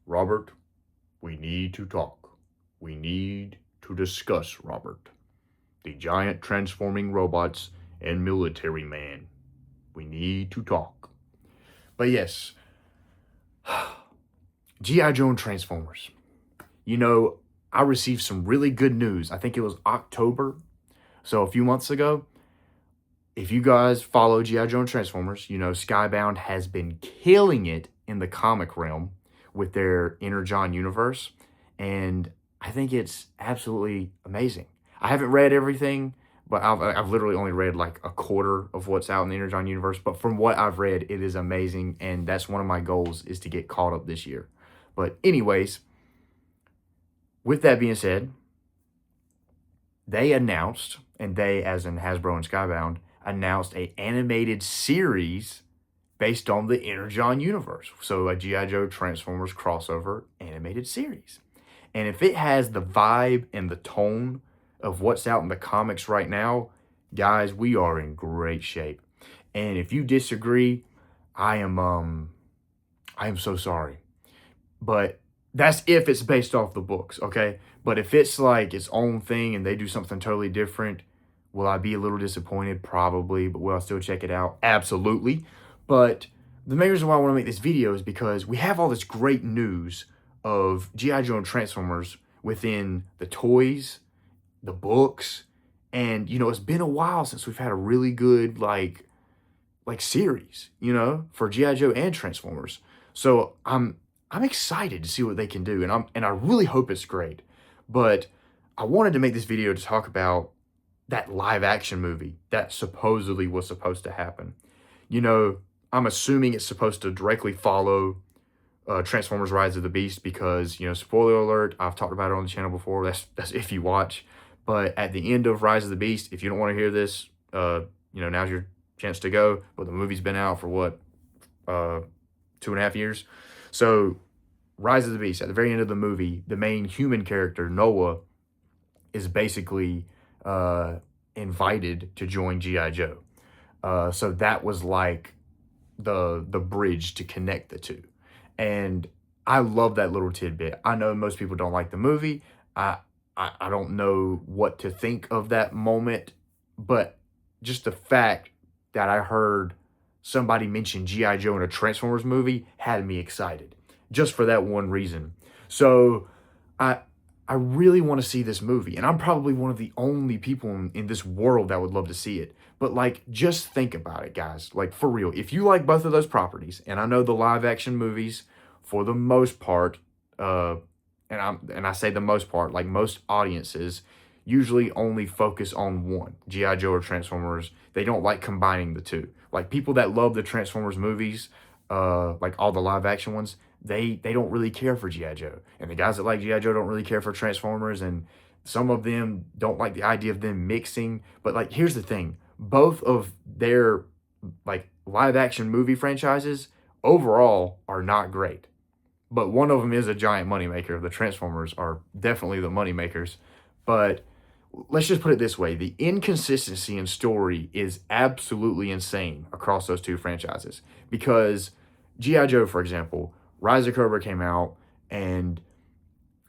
Robert, we need to talk. We need to discuss, Robert. The giant transforming robots and military man. We need to talk. But yes, G.I. Joe and Transformers. You know, I received some really good news. I think it was October, so a few months ago. If you guys follow G.I. Joe and Transformers, you know Skybound has been killing it in the comic realm with their Inner John universe. And I think it's absolutely amazing. I haven't read everything, but I've literally only read like a quarter of what's out in the Inner John universe. But from what I've read, it is amazing. And that's one of my goals is to get caught up this year. But anyways, with that being said, they announced, and they, as in Hasbro and Skybound, announced a animated series based on the Inner John universe. So a G.I. Joe Transformers crossover animated series. And if it has the vibe and the tone of what's out in the comics right now, guys, we are in great shape. And if you disagree, I am so sorry. But that's if it's based off the books, okay? But if it's like its own thing and they do something totally different, will I be a little disappointed? Probably, but will I still check it out? Absolutely. But the main reason why I want to make this video is because we have all this great news of G.I. Joe and Transformers within the toys, the books, and you know, it's been a while since we've had a really good like series, you know, for G.I. Joe and Transformers. So I'm excited to see what they can do, and I really hope it's great. But I wanted to make this video to talk about that live action movie that supposedly was supposed to happen. You know, I'm assuming it's supposed to directly follow Transformers: Rise of the Beast because, you know, spoiler alert, I've talked about it on the channel before. That's if you watch. But at the end of Rise of the Beast, if you don't want to hear this, you know, now's your chance to go. But the movie's been out for what, 2.5 years. So Rise of the Beast, at the very end of the movie, the main human character, Noah, is basically invited to join G.I. Joe. So that was like the bridge to connect the two. And I love that little tidbit. I know most people don't like the movie. I don't know what to think of that moment, but just the fact that I heard somebody mention G.I. Joe in a Transformers movie had me excited, just for that one reason. So I I really want to see this movie, and I'm probably one of the only people in this world that would love to see it. But like, just think about it, guys. Like, for real, if you like both of those properties, and I know the live action movies, for the most part, and I say the most part, like most audiences usually only focus on one, G.I. Joe or Transformers. They don't like combining the two. Like, people that love the Transformers movies, like all the live action ones, they don't really care for G.I. Joe. And the guys that like G.I. Joe don't really care for Transformers, and some of them don't like the idea of them mixing. But like, here's the thing. Both of their like live action movie franchises overall are not great. But one of them is a giant moneymaker. The Transformers are definitely the moneymakers. But let's just put it this way. The inconsistency in story is absolutely insane across those two franchises. Because G.I. Joe, for example, Rise of Cobra came out, and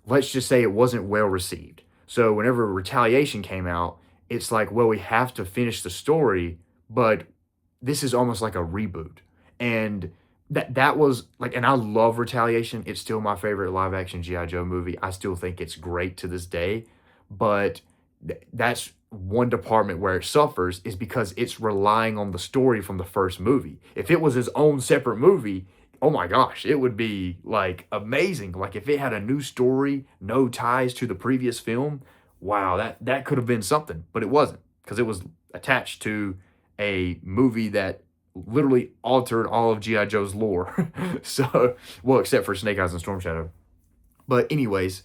let's just say it wasn't well received. So whenever Retaliation came out, it's like, well, we have to finish the story, but this is almost like a reboot. And that was like, and I love Retaliation. It's still my favorite live action G.I. Joe movie. I still think it's great to this day. But that's one department where it suffers, is because it's relying on the story from the first movie. If it was his own separate movie, oh my gosh, it would be like amazing. Like, if it had a new story, no ties to the previous film, wow, that could have been something. But it wasn't, because it was attached to a movie that literally altered all of G.I. Joe's lore. So, well, except for Snake Eyes and Storm Shadow. But anyways,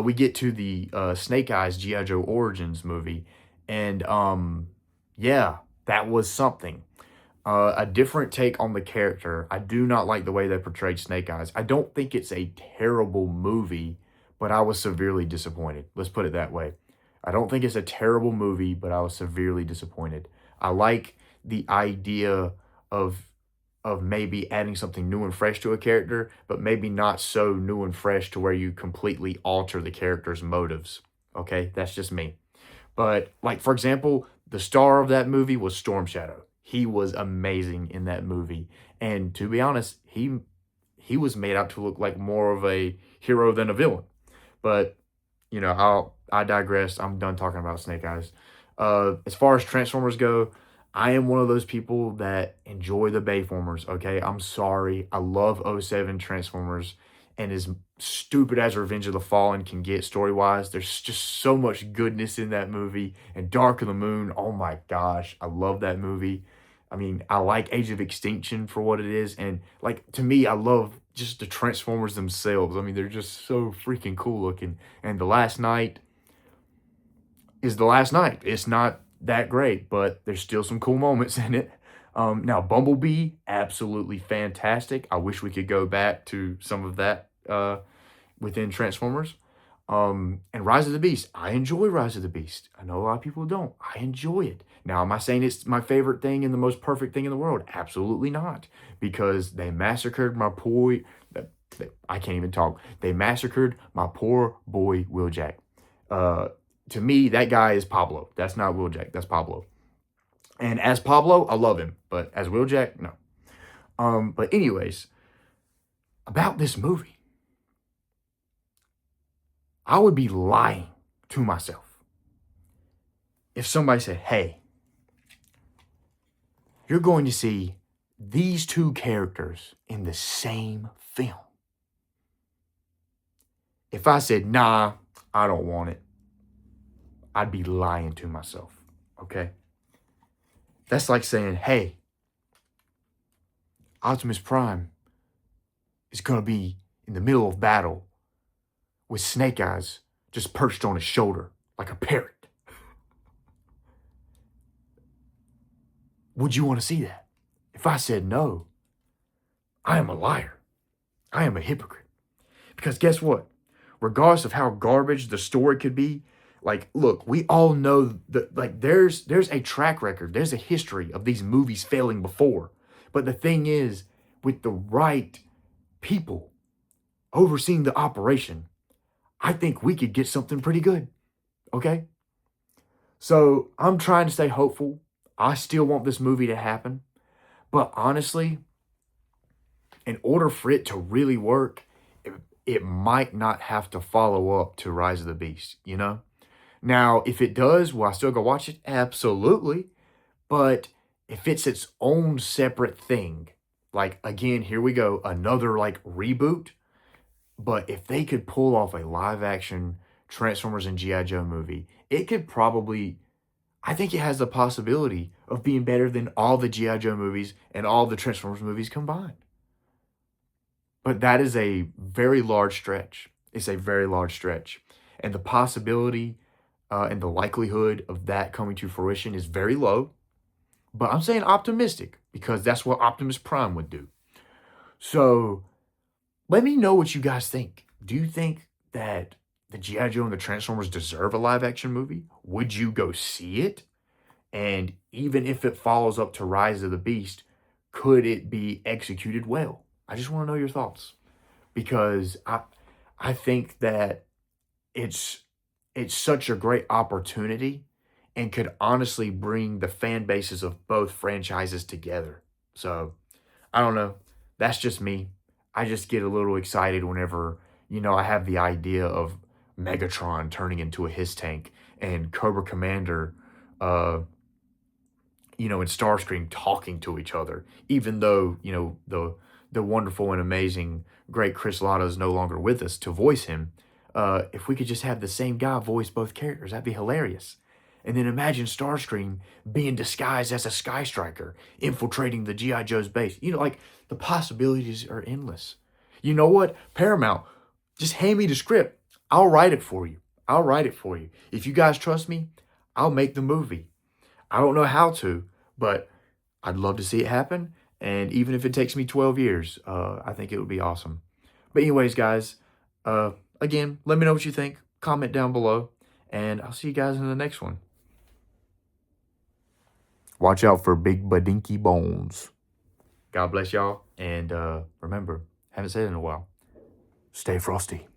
we get to the Snake Eyes G.I. Joe Origins movie, and yeah, that was something. A different take on the character. I do not like the way they portrayed Snake Eyes. I don't think it's a terrible movie, but I was severely disappointed. Let's put it that way. I don't think it's a terrible movie, but I was severely disappointed. I like the idea of of maybe adding something new and fresh to a character, but maybe not so new and fresh to where you completely alter the character's motives. Okay, that's just me. But like for example, the star of that movie was Storm Shadow. He was amazing in that movie, and to be honest, he was made out to look like more of a hero than a villain. But I digress. I'm done talking about Snake Eyes. As far as Transformers go, I am one of those people that enjoy the Bayformers. Okay, I'm sorry. I love '07 Transformers, and as stupid as Revenge of the Fallen can get story wise, there's just so much goodness in that movie. And Dark of the Moon, oh my gosh, I love that movie. I mean, I like Age of Extinction for what it is, and like to me, I love just the Transformers themselves. I mean, they're just so freaking cool looking. And The Last Night is The Last Night. It's not that great, but there's still some cool moments in it. Now, Bumblebee, absolutely fantastic. I wish we could go back to some of that within Transformers. And Rise of the Beast, I enjoy Rise of the Beast. I know a lot of people don't. I enjoy it. Now, am I saying it's my favorite thing and the most perfect thing in the world? Absolutely not. Because they massacred my poor, I can't even talk. They massacred my poor boy, Wheeljack. To me, that guy is Pablo. That's not Wheeljack. That's Pablo. And as Pablo, I love him. But as Wheeljack, no. But anyways, about this movie, I would be lying to myself if somebody said, hey, you're going to see these two characters in the same film. If I said, nah, I don't want it, I'd be lying to myself, okay? That's like saying, hey, Optimus Prime is going to be in the middle of battle with Snake Eyes just perched on his shoulder like a parrot. Would you want to see that? If I said no, I am a liar. I am a hypocrite. Because guess what? Regardless of how garbage the story could be, like, look, we all know that, like, there's a track record, there's a history of these movies failing before. But the thing is, with the right people overseeing the operation, I think we could get something pretty good. Okay? So I'm trying to stay hopeful. I still want this movie to happen. But honestly, in order for it to really work, it might not have to follow up to Rise of the Beast, you know? Now, if it does, will I still go watch it? Absolutely. But if it's its own separate thing, like, again, here we go, another, like, reboot. But if they could pull off a live-action Transformers and G.I. Joe movie, it could probably, I think it has the possibility of being better than all the G.I. Joe movies and all the Transformers movies combined. But that is a very large stretch. It's a very large stretch. And the possibility and the likelihood of that coming to fruition is very low. But I'm saying optimistic because that's what Optimus Prime would do. So let me know what you guys think. Do you think that the G.I. Joe and the Transformers deserve a live action movie? Would you go see it? And even if it follows up to Rise of the Beast, could it be executed well? I just want to know your thoughts because I think that it's such a great opportunity and could honestly bring the fan bases of both franchises together. So, I don't know. That's just me. I just get a little excited whenever, I have the idea of Megatron turning into a Hiss tank and Cobra Commander, and Starscream talking to each other, even though, the wonderful and amazing great Chris Latta is no longer with us to voice him. If we could just have the same guy voice both characters, that'd be hilarious. And then imagine Starscream being disguised as a Sky Striker, infiltrating the G.I. Joe's base. Like, the possibilities are endless. You know what? Paramount, just hand me the script. I'll write it for you. I'll write it for you. If you guys trust me, I'll make the movie. I don't know how to, but I'd love to see it happen. And even if it takes me 12 years, I think it would be awesome. But anyways, guys, again, let me know what you think. Comment down below. And I'll see you guys in the next one. Watch out for big badinky bones. God bless y'all. And remember, haven't said it in a while, stay frosty.